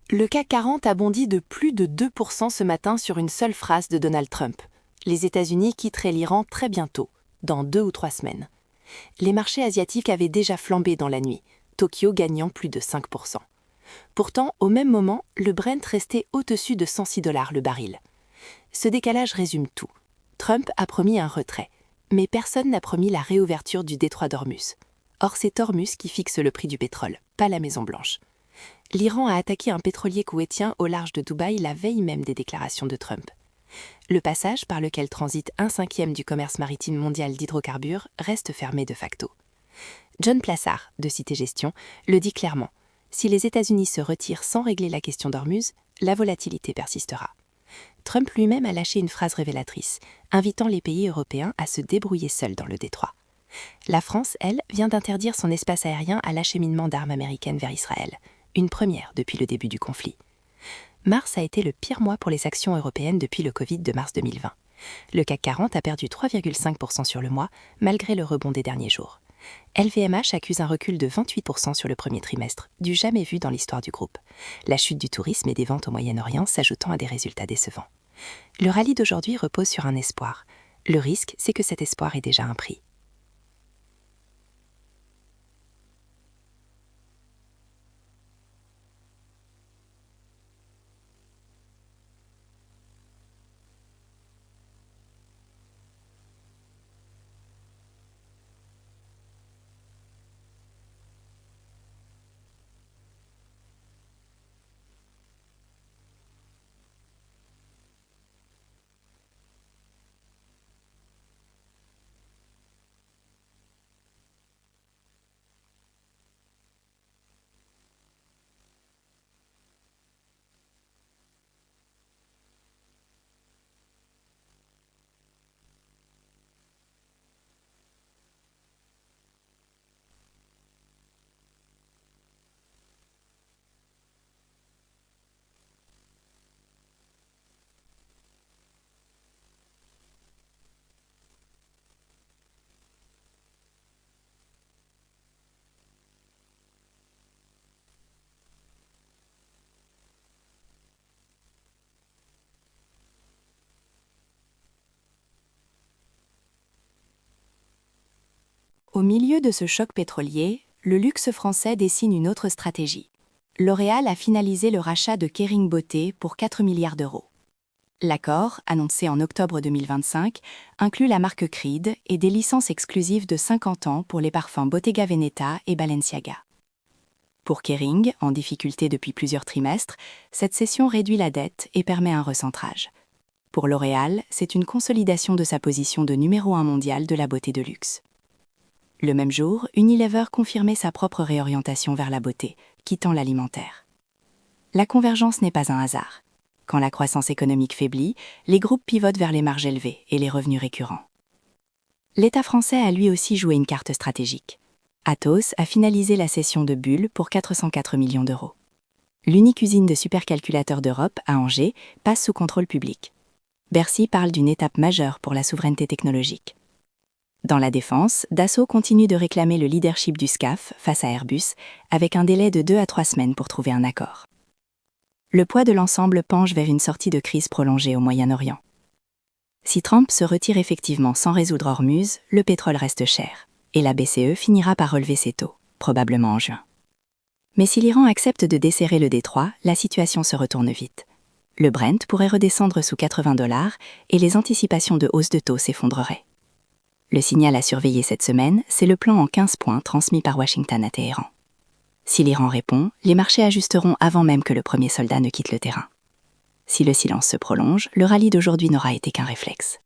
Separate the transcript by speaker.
Speaker 1: Le CAC 40 a bondi de plus de 2% ce matin sur une seule phrase de Donald Trump. Les États-Unis quitteraient l'Iran très bientôt, dans 2 ou 3 semaines. Les marchés asiatiques avaient déjà flambé dans la nuit, Tokyo gagnant plus de 5%. Pourtant, au même moment, le Brent restait au-dessus de 106 $ le baril. Ce décalage résume tout. Trump a promis un retrait, mais personne n'a promis la réouverture du détroit d'Ormuz. Or, c'est Ormuz qui fixe le prix du pétrole, pas la Maison-Blanche. L'Iran a attaqué un pétrolier koweïtien au large de Dubaï la veille même des déclarations de Trump. Le passage par lequel transite 1/5 du commerce maritime mondial d'hydrocarbures reste fermé de facto. John Plassard, de Cité Gestion, le dit clairement. Si les États-Unis se retirent sans régler la question d'Ormuz, la volatilité persistera. Trump lui-même a lâché une phrase révélatrice, invitant les pays européens à se débrouiller seuls dans le détroit. La France, elle, vient d'interdire son espace aérien à l'acheminement d'armes américaines vers Israël, une première depuis le début du conflit. Mars a été le pire mois pour les actions européennes depuis le Covid de mars 2020. Le CAC 40 a perdu 3,5% sur le mois, malgré le rebond des derniers jours. LVMH accuse un recul de 28% sur le premier trimestre, du jamais vu dans l'histoire du groupe. La chute du tourisme et des ventes au Moyen-Orient s'ajoutant à des résultats décevants. Le rallye d'aujourd'hui repose sur un espoir. Le risque, c'est que cet espoir ait déjà un prix. Au milieu de ce choc pétrolier, le luxe français dessine une autre stratégie. L'Oréal a finalisé le rachat de Kering Beauté pour 4 milliards d'euros. L'accord, annoncé en octobre 2025, inclut la marque Creed et des licences exclusives de 50 ans pour les parfums Bottega Veneta et Balenciaga. Pour Kering, en difficulté depuis plusieurs trimestres, cette cession réduit la dette et permet un recentrage. Pour L'Oréal, c'est une consolidation de sa position de numéro 1 mondial de la beauté de luxe. Le même jour, Unilever confirmait sa propre réorientation vers la beauté, quittant l'alimentaire. La convergence n'est pas un hasard. Quand la croissance économique faiblit, les groupes pivotent vers les marges élevées et les revenus récurrents. L'État français a lui aussi joué une carte stratégique. Atos a finalisé la cession de Bull pour 404 millions d'euros. L'unique usine de supercalculateurs d'Europe, à Angers, passe sous contrôle public. Bercy parle d'une étape majeure pour la souveraineté technologique. Dans la défense, Dassault continue de réclamer le leadership du SCAF face à Airbus, avec un délai de 2 à 3 semaines pour trouver un accord. Le poids de l'ensemble penche vers une sortie de crise prolongée au Moyen-Orient. Si Trump se retire effectivement sans résoudre Ormuz, le pétrole reste cher, et la BCE finira par relever ses taux, probablement en juin. Mais si l'Iran accepte de desserrer le détroit, la situation se retourne vite. Le Brent pourrait redescendre sous 80 $ et les anticipations de hausse de taux s'effondreraient. Le signal à surveiller cette semaine, c'est le plan en 15 points transmis par Washington à Téhéran. Si l'Iran répond, les marchés ajusteront avant même que le premier soldat ne quitte le terrain. Si le silence se prolonge, le rallye d'aujourd'hui n'aura été qu'un réflexe.